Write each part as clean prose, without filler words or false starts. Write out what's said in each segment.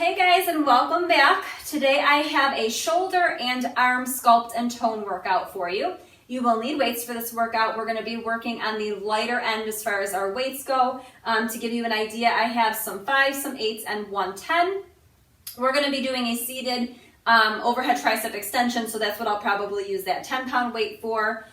Hey guys, and welcome back. Today I have a shoulder and arm sculpt and tone workout for you. You will need weights for this workout. We're going to be working on the lighter end as far as our weights go. To give you an idea, I have some 5s, some 8s, and 110. We're going to be doing a seated overhead tricep extension, so that's what I'll probably use that 10-pound weight for.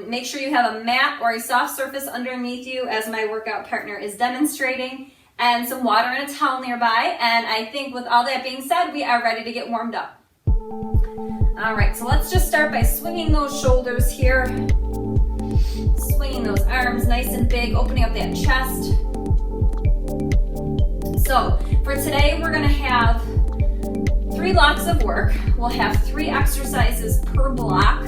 Make sure you have a mat or a soft surface underneath you as my workout partner is demonstrating, and some water and a towel nearby. And I think with all that being said, we are ready to get warmed up. All right, so let's just start by swinging those shoulders here, swinging those arms nice and big, opening up that chest. So for today, we're gonna have 3 blocks of work. We'll have 3 exercises per block,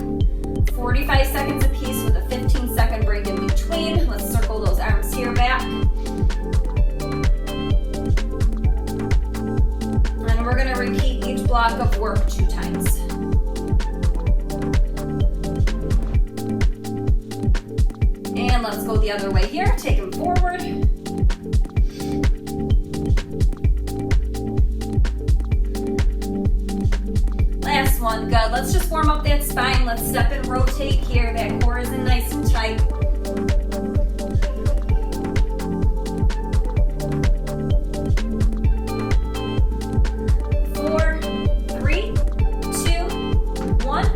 45 seconds a piece with a 15-second break in between. Let's circle those arms here back. And we're gonna repeat each block of work 2 times. And let's go the other way here. Take them forward. Last one, good. Let's just warm up that spine. Let's step and rotate here. That core is in nice and tight.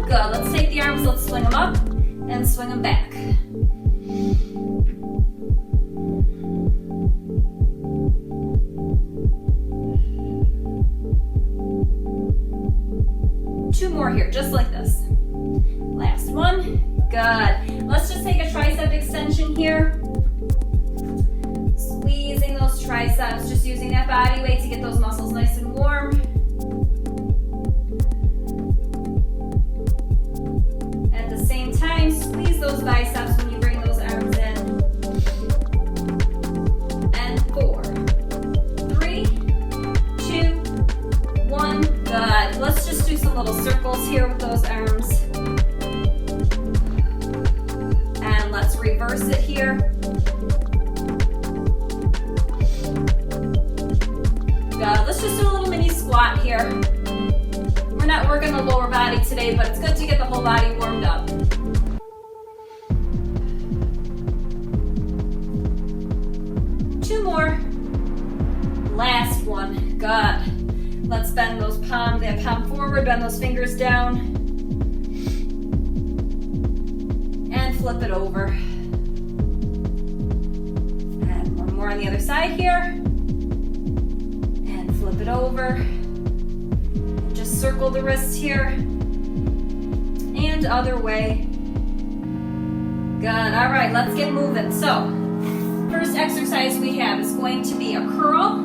Good. Let's take the arms, let's swing them up and swing them back. Two more here, just like this. Last one. Good. Let's just take a tricep extension here. Squeezing those triceps, just using that body weight to get those muscles nice and warm. Squeeze those biceps when you bring those arms in. And 4, 3, 2, 1. Good. Let's just do some little circles here with those arms. And let's reverse it here. Good. Let's just do a little mini squat here. We're not working the lower body today, but it's good to get the whole body warmed up. More. Last one. Good. Let's bend those palms, that palm forward, bend those fingers down. And flip it over. And one more on the other side here. And flip it over. Just circle the wrists here. And other way. Good. All right, let's get moving. So, first exercise we have is going to be a curl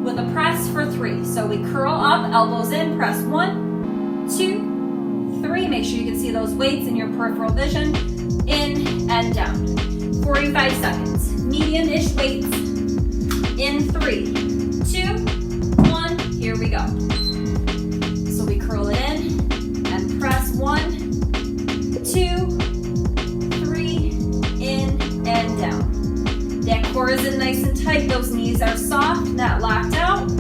with a press for 3. So we curl up, elbows in, press 1, 2, 3. Make sure you can see those weights in your peripheral vision. In and down. 45 seconds. Medium-ish weights. In 3, 2, 1. Here we go. So we curl it in and press 1, 2, 3, in and down. That core is in nice and tight. Those knees are soft, not locked out.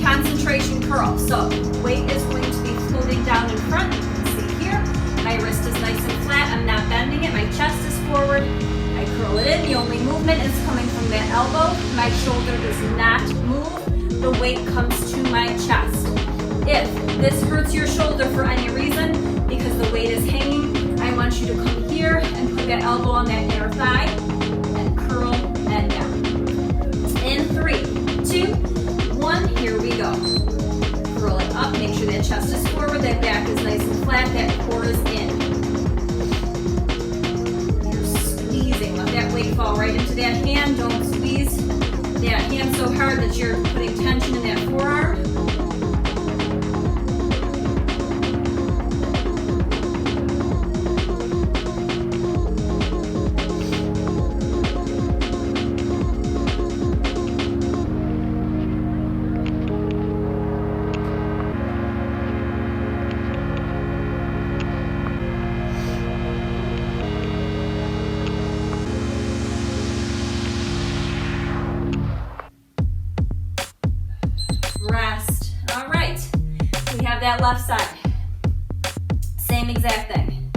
Concentration curl. So weight is going to be floating down in front. You can see here. My wrist is nice and flat. I'm not bending it. My chest is forward. I curl it in. The only movement is coming from that elbow. My shoulder does not move. The weight comes to my chest. If this hurts your shoulder for any reason, because the weight is hanging, I want you to come here and put that elbow on that inner thigh and curl that down. In 3, 2, 1, here we go. Curl it up, make sure that chest is forward, that back is nice and flat, that core is in. You're squeezing, let that fall right into that hand. Don't squeeze that hand so hard that you're putting tension in that forearm. Rest. All right. We have that left side. Same exact thing.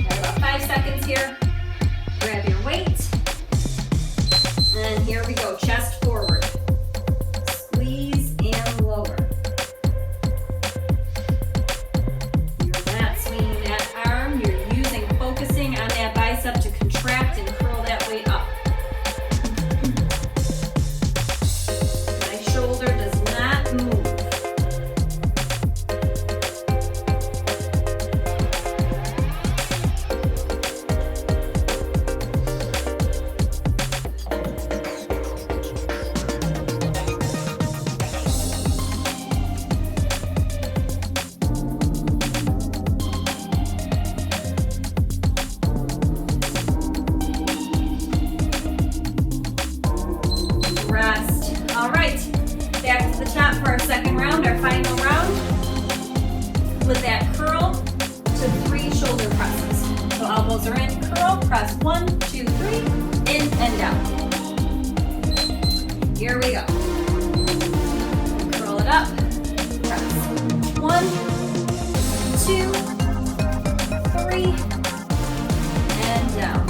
Got about 5 seconds here. Grab your weight. And here we go. Chest forward. Squeeze and lower. You're not swinging that arm. You're focusing on that bicep to contract and curl that weight up. Shoulder does not move. Rest. All right. Back to the top for our second round, our final round, with that curl to 3 shoulder presses. So elbows are in, curl, press 1, 2, 3, in and down. Here we go. Curl it up, press 1, 2, 3, and down.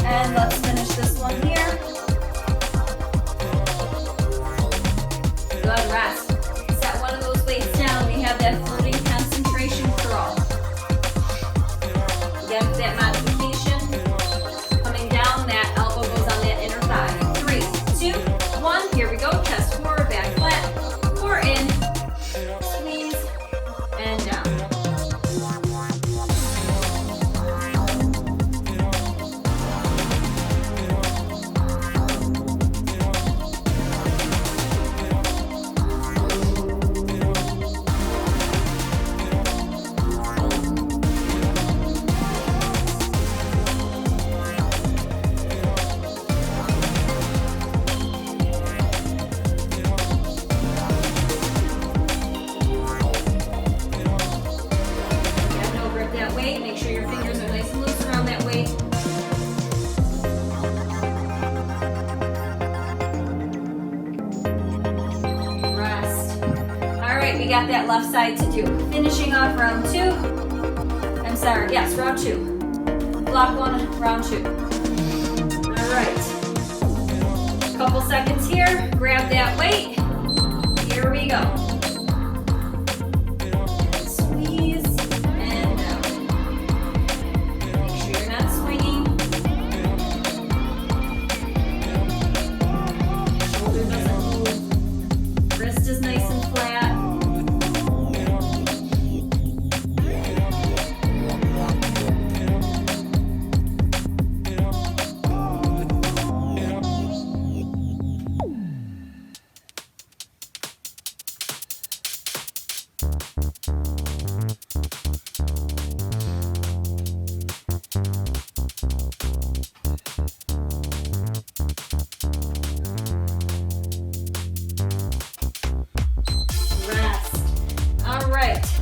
And let's finish this one here. Good, rest. Set one of those weights down. We have that floating concentration curl. Again, with that modification, coming down, that elbow goes on that inner thigh. 3, 2, 1, here we go. Chest forward, back flat, core in, squeeze, and down. Make sure your fingers are nice and loose around that weight. Rest. All right, we got that left side to do. Finishing off round 2. I'm sorry, yes, round 2. Block 1, round 2. All right. Couple seconds here. Grab that weight. Here we go.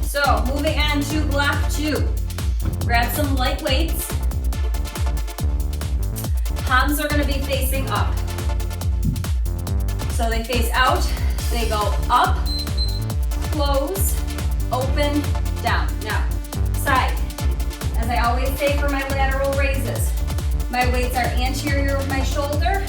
So moving on to block 2. Grab some light weights. Palms are going to be facing up. So they face out, they go up, close, open, down. Now, side. As I always say for my lateral raises, my weights are anterior of my shoulder.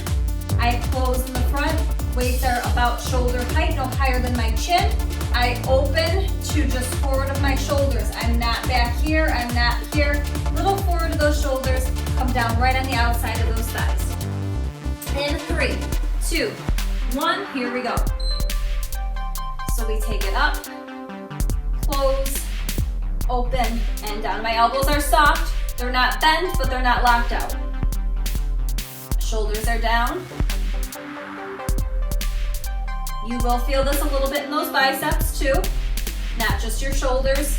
I close in the front. Weights are about shoulder height, no higher than my chin. I open to just forward of my shoulders. I'm not back here, I'm not here. Little forward of those shoulders, come down right on the outside of those thighs. In 3, 2, 1, here we go. So we take it up, close, open, and down. My elbows are soft. They're not bent, but they're not locked out. Shoulders are down. You will feel this a little bit in those biceps too, not just your shoulders.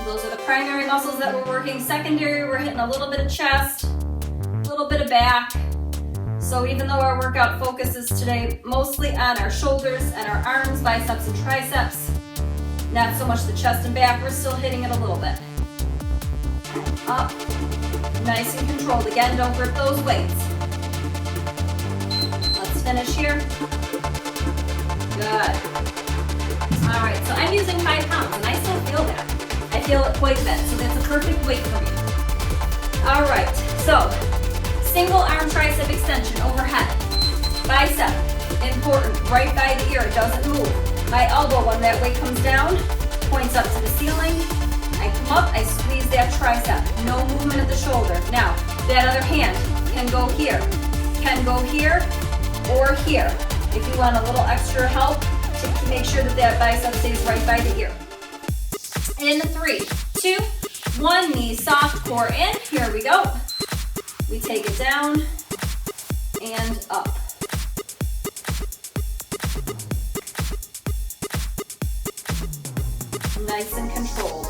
Those are the primary muscles that we're working. Secondary, we're hitting a little bit of chest, a little bit of back. So even though our workout focuses today mostly on our shoulders and our arms, biceps and triceps, not so much the chest and back, we're still hitting it a little bit. Up, nice and controlled. Again, don't grip those weights. Let's finish here. Good. All right, so I'm using 5 pounds and I still feel that. I feel it quite a bit, so that's a perfect weight for me. All right, so single arm tricep extension overhead. Bicep, important, right by the ear, it doesn't move. My elbow, when that weight comes down, points up to the ceiling. I come up, I squeeze that tricep. No movement at the shoulder. Now, that other hand can go here, or here. If you want a little extra help to make sure that that bicep stays right by the ear. In 3, 2, 1, knees soft, core in. Here we go. We take it down and up. Nice and controlled.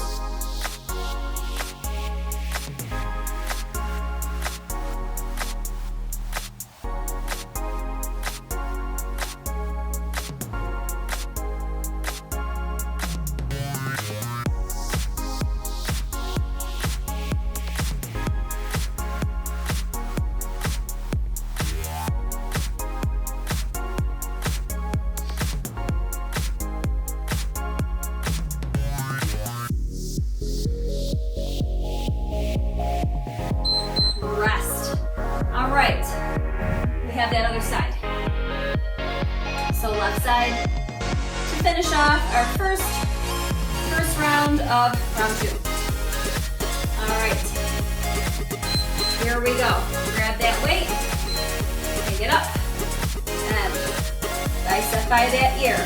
By that ear.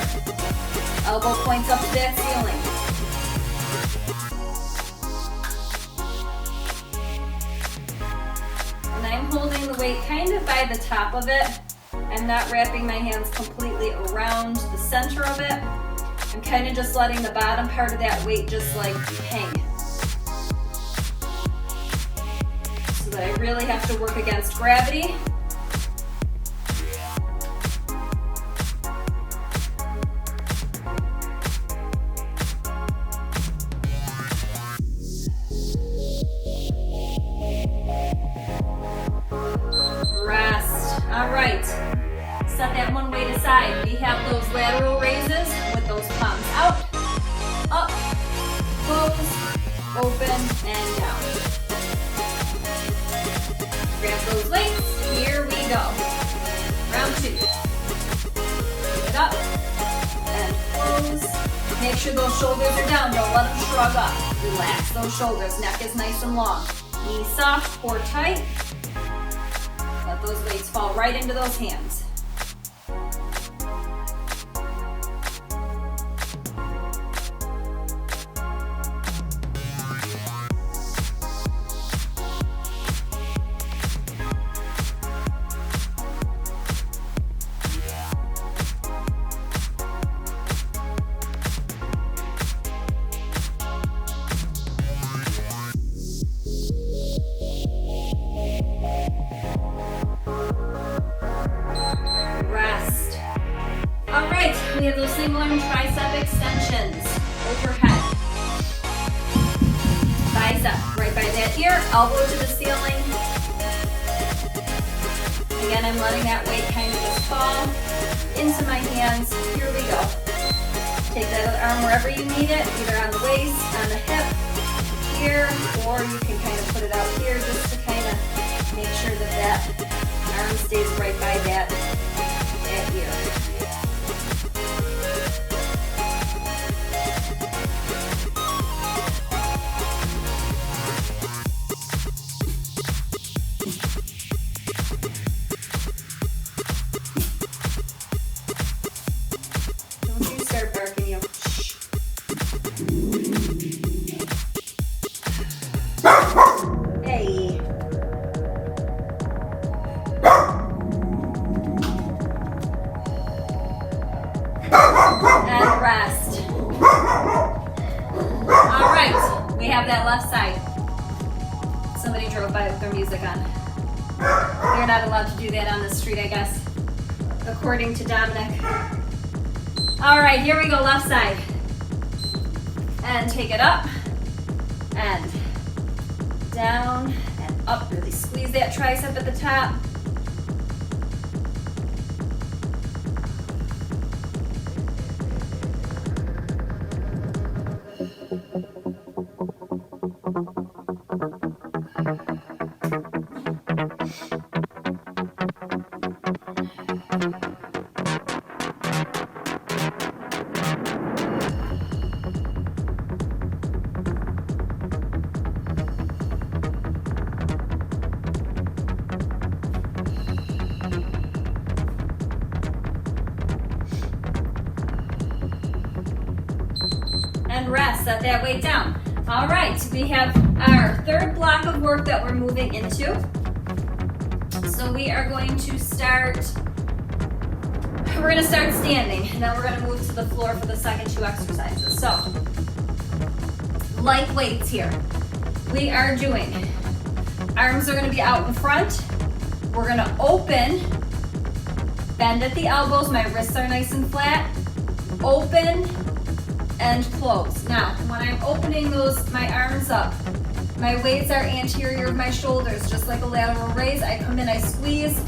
Elbow points up to that ceiling. And I'm holding the weight kind of by the top of it. I'm not wrapping my hands completely around the center of it. I'm kind of just letting the bottom part of that weight just like hang. So that I really have to work against gravity. Set that one weight aside. We have those lateral raises with those palms out, up, close, open, and down. Grab those weights. Here we go. Round 2. Pick it up and close. Make sure those shoulders are down. Don't let them shrug up. Relax those shoulders. Neck is nice and long. Knees soft, core tight. Let those weights fall right into those hands. We have those single arm tricep extensions overhead. Bicep right by that ear, elbow to the ceiling. Again, I'm letting that weight kind of just fall into my hands. Here we go. Take that other arm wherever you need it, either on the waist, on the hip, here, or you can kind of put it out here just to kind of make sure that that arm stays right by that ear. According to Dominic. All right, here we go, left side. And take it up and down and up. Really squeeze that tricep at the top. Rest, set that weight down. All right, we have our third block of work that we're moving into. So we are going to start, we're going to start standing, and then we're going to move to the floor for the second two exercises. So, like weights here, we are doing, arms are going to be out in front. We're going to open, bend at the elbows, my wrists are nice and flat, open, and close. Now, when I'm opening my arms up, my weights are anterior of my shoulders, just like a lateral raise. I come in, I squeeze,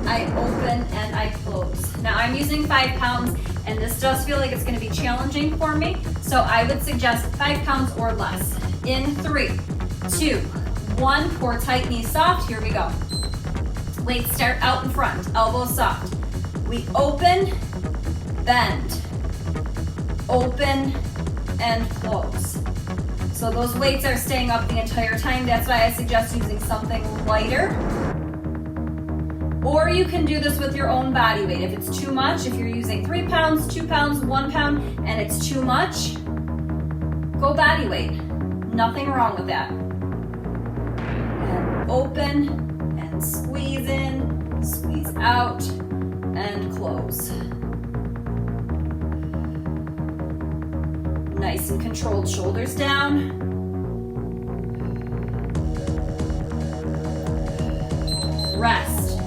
I open, and I close. Now, I'm using 5 pounds, and this does feel like it's gonna be challenging for me, so I would suggest 5 pounds or less. In 3, 2, 1, core tight, knees soft, here we go. Weights start out in front, elbows soft. We open, bend, open, and close. So those weights are staying up the entire time. That's why I suggest using something lighter. Or you can do this with your own body weight. If it's too much, if you're using 3 pounds, 2 pounds, 1 pound, and it's too much, go body weight. Nothing wrong with that. And open, and squeeze in, squeeze out, and close. Nice and controlled, shoulders down. Rest.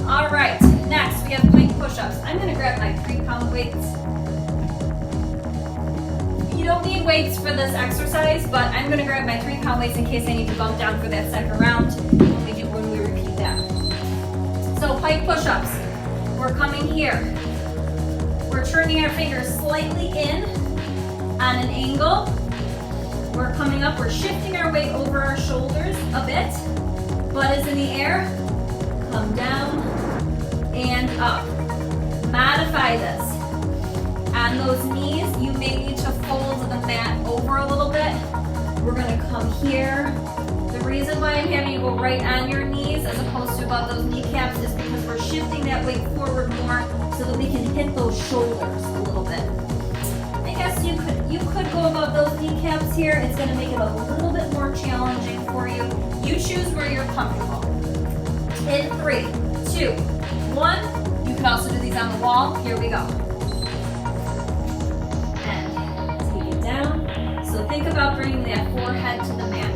All right, next we have Pike Push-Ups. I'm gonna grab my 3-pound weights. You don't need weights for this exercise, but I'm gonna grab my 3-pound weights in case I need to bump down for that second round when we repeat that. So Pike Push-Ups, we're coming here. We're turning our fingers slightly in on an angle. We're coming up, we're shifting our weight over our shoulders a bit. Butt is in the air, come down and up. Modify this. On those knees, you may need to fold the mat over a little bit. We're gonna come here. The reason why I'm having you go right on your knees as opposed to above those kneecaps is because we're shifting that weight forward more so that we can hit those shoulders a little bit. I guess you could go above those kneecaps here. It's gonna make it a little bit more challenging for you. You choose where you're comfortable. In 3, 2, 1. You can also do these on the wall. Here we go. And take it down. So think about bringing that forehead to the mat.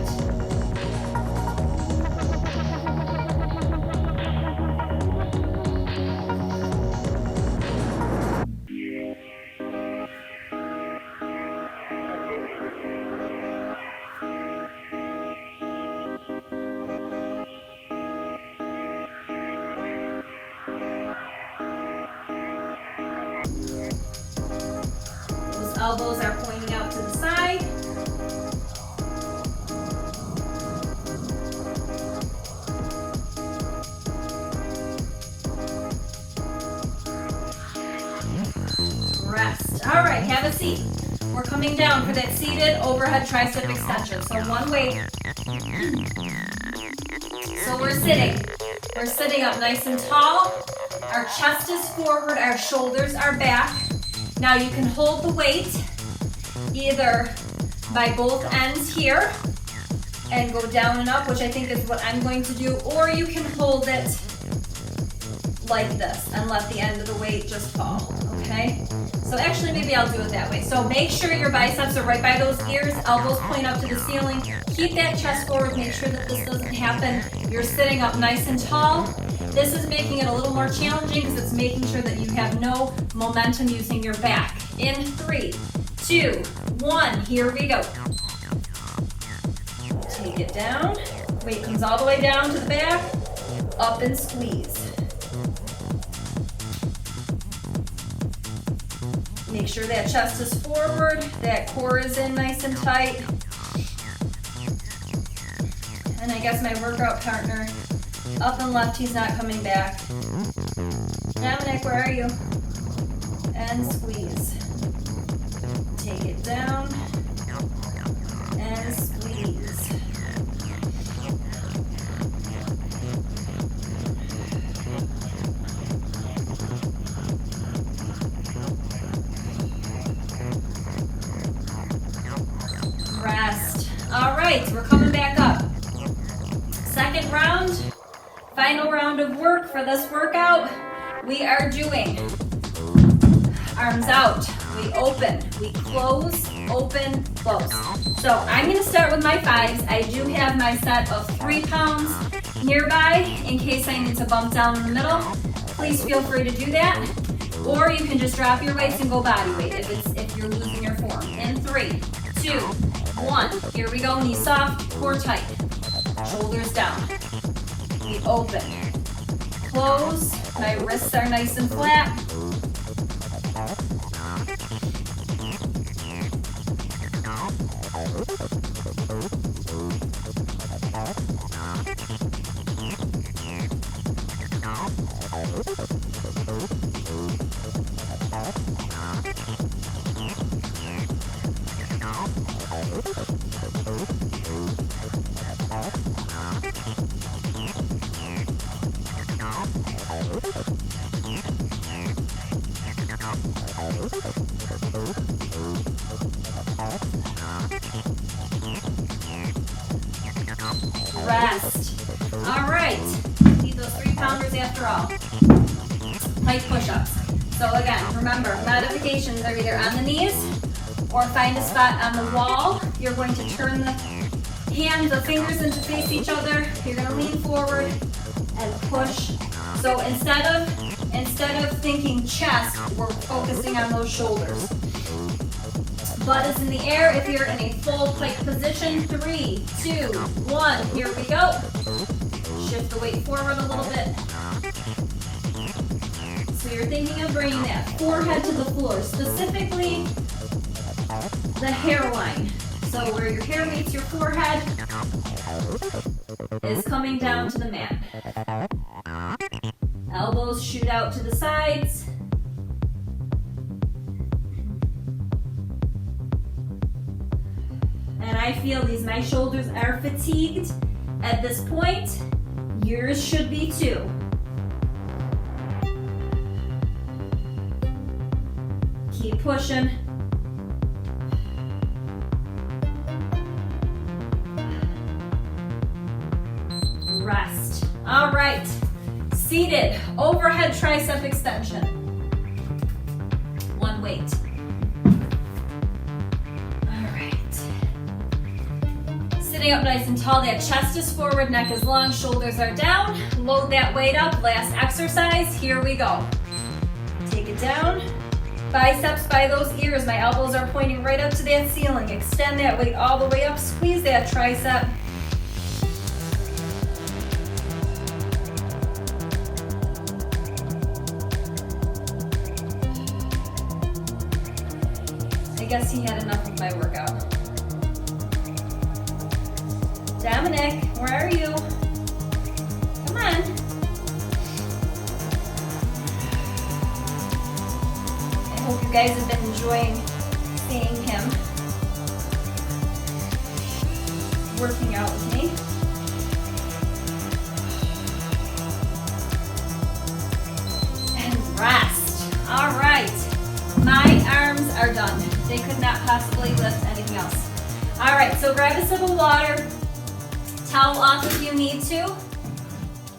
Elbows are pointing out to the side. Rest. All right, have a seat. We're coming down for that seated overhead tricep extension. So one weight. So we're sitting. We're sitting up nice and tall. Our chest is forward, our shoulders are back. Now you can hold the weight either by both ends here and go down and up, which I think is what I'm going to do, or you can hold it like this and let the end of the weight just fall, okay? So actually maybe I'll do it that way. So make sure your biceps are right by those ears, elbows point up to the ceiling. Keep that chest forward, make sure that this doesn't happen. You're sitting up nice and tall. This is making it a little more challenging because it's making sure that you have no momentum using your back. In 3, 2, 1, here we go. Take it down. Weight comes all the way down to the back, up and squeeze. Make sure that chest is forward, that core is in nice and tight. And I guess my workout partner, up and left, he's not coming back. Dominic, where are you? And squeeze. Take it down and squeeze. Rest. All right, we're coming back up. Second round, final round of work for this workout. We are doing arms out, we open, we close, open, close. So I'm gonna start with my 5s. I do have my set of 3 pounds nearby in case I need to bump down in the middle. Please feel free to do that. Or you can just drop your weights and go body weight if you're losing your form. In 3, 2, 1, here we go, knees soft, core tight, shoulders down. We open, close, my wrists are nice and flat. Rest. All right, need those 3-pounders after all. Pike push-ups. So again, remember, modifications are either on the knees or find a spot on the wall. You're going to turn the hands, the fingers in to face each other. You're going to lean forward and push. So instead of thinking chest, we're focusing on those shoulders. Butt is in the air if you're in a full pike position. 3, 2, 1, here we go. Shift the weight forward a little bit. So you're thinking of bringing that forehead to the floor, specifically the hairline. So where your hair meets your forehead is coming down to the mat. Elbows shoot out to the sides. And I feel my shoulders are fatigued at this point. Yours should be too. Keep pushing. Rest. All right. Seated overhead tricep extension. One weight. Sitting up nice and tall, that chest is forward, neck is long, shoulders are down. Load that weight up, last exercise, here we go. Take it down, biceps by those ears, my elbows are pointing right up to that ceiling. Extend that weight all the way up, squeeze that tricep. I guess he had enough of my workout. Dominic, where are you? Come on. I hope you guys have been enjoying seeing him working out with me. And rest. All right. My arms are done. They could not possibly lift anything else. All right, so grab a sip of water, towel off if you need to,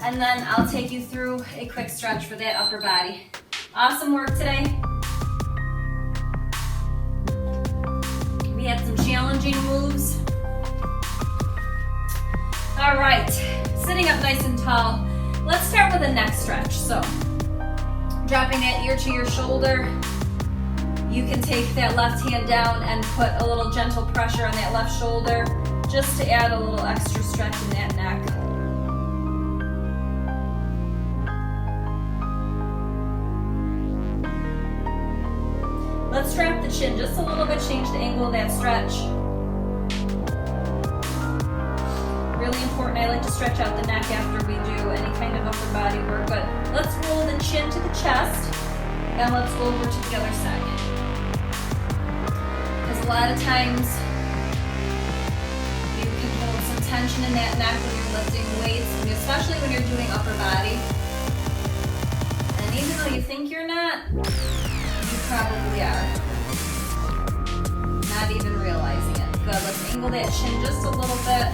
and then I'll take you through a quick stretch for that upper body. Awesome work today. We had some challenging moves. All right, sitting up nice and tall. Let's start with a neck stretch. So, dropping that ear to your shoulder. You can take that left hand down and put a little gentle pressure on that left shoulder just to add a little extra stretch in that neck. Let's strap the chin just a little bit, change the angle of that stretch. Really important, I like to stretch out the neck after we do any kind of upper body work. But let's roll the chin to the chest and let's go over to the other side. A lot of times you can hold some tension in that neck when you're lifting weights, and especially when you're doing upper body. And even though you think you're not, you probably are. Not even realizing it. Good, let's angle that chin just a little bit.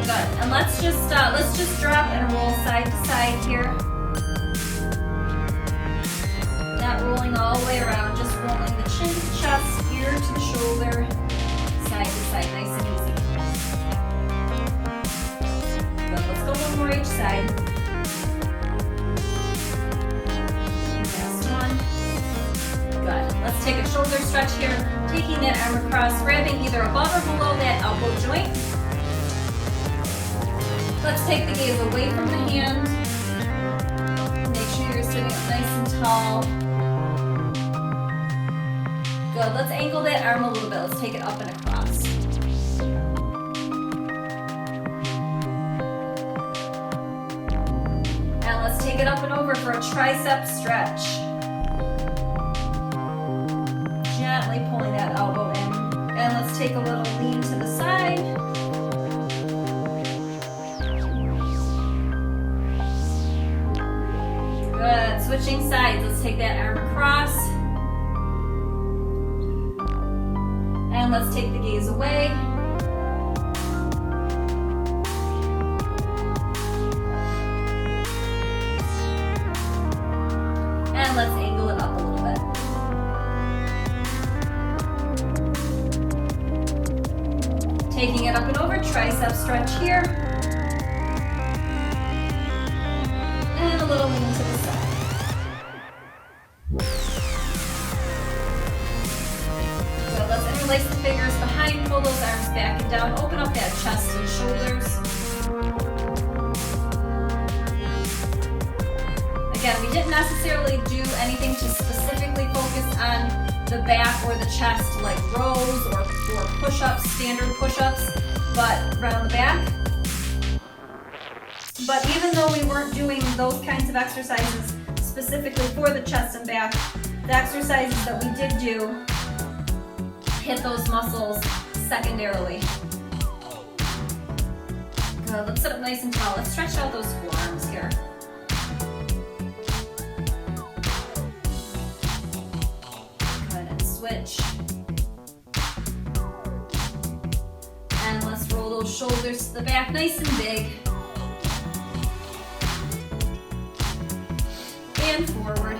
Good, and let's just drop and roll side to side here. Not rolling all the way around, just rolling the chin to the chest, ear to the shoulder, side to side, nice and easy. Good, let's go one more each side. Last one. Good, let's take a shoulder stretch here, taking that arm across, grabbing either above or below that elbow joint. Let's take the gaze away from the hand. Make sure you're sitting up nice and tall. Good, let's angle that arm a little bit. Let's take it up and across. And let's take it up and over for a tricep stretch. Gently pulling that elbow in. And let's take a little lean to the side. Good, switching sides. Let's take that arm across. And let's take the gaze away. And let's angle it up a little bit. Taking it up and over, tricep stretch here. And a little lean to the side. Interlace the fingers behind, pull those arms back and down, open up that chest and shoulders. Again, we didn't necessarily do anything to specifically focus on the back or the chest, like rows or push-ups, standard push-ups, but around the back. But even though we weren't doing those kinds of exercises specifically for the chest and back, the exercises that we did do hit those muscles secondarily. Good, let's sit up nice and tall. Let's stretch out those forearms here. Good, and switch. And let's roll those shoulders to the back, nice and big. And forward.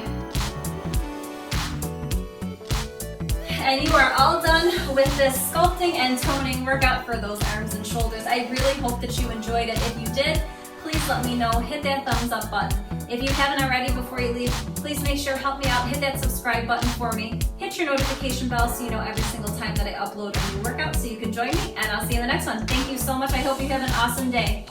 And you are all done with this sculpting and toning workout for those arms and shoulders. I really hope that you enjoyed it. If you did, please let me know. Hit that thumbs up button. If you haven't already, before you leave, please make sure, help me out, hit that subscribe button for me. Hit your notification bell so you know every single time that I upload a new workout so you can join me, and I'll see you in the next one. Thank you so much. I hope you have an awesome day.